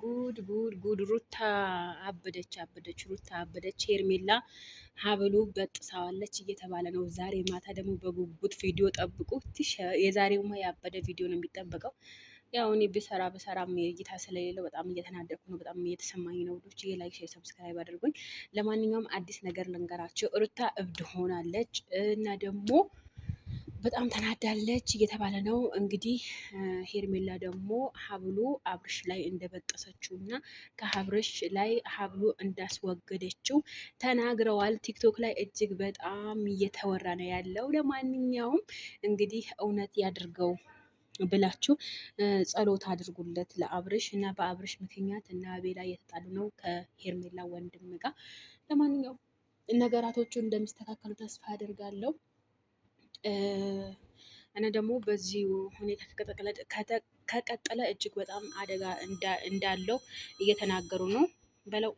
ጉድ ሩታ አበደች ሩታ አበደች። ሄርሜላ ሀብሉ በጥሳዋለች እየተባለ ነው። ዛሬ ማታ ደግሞ በጉጉት ቪዲዮ ጠብቁ። የዛሬውማ ያበደ ቪዲዮ ነው የሚጠበቀው። ያው እኔ በሰራም እይታ ስለሌለው በጣም እየተናደድኩ ነው። በጣም እየተሰማኝ ነው። ውዶች ላይክ፣ ሼር፣ ሰብስክራይብ አድርጉኝ። ለማንኛውም አዲስ ነገር ልንገራቸው። ሩታ እብድ ሆናለች እና ደግሞ በጣም ተናዳለች እየተባለ ነው። እንግዲህ ሄርሜላ ደግሞ ሀብሉ አብርሽ ላይ እንደበጠሰችው እና ከሀብርሽ ላይ ሀብሉ እንዳስወገደችው ተናግረዋል። ቲክቶክ ላይ እጅግ በጣም እየተወራ ነው ያለው። ለማንኛውም እንግዲህ እውነት ያድርገው ብላችሁ ጸሎት አድርጉለት ለአብርሽ እና በአብርሽ ምክንያት እና ቤላ እየተጣሉ ነው ከሄርሜላ ወንድም ጋር። ለማንኛውም ነገራቶቹ እንደሚስተካከሉ ተስፋ አደርጋለሁ። እና ደግሞ በዚህ ሁኔታ ከቀጠለ እጅግ በጣም አደጋ እንዳለው እየተናገሩ ነው በለው።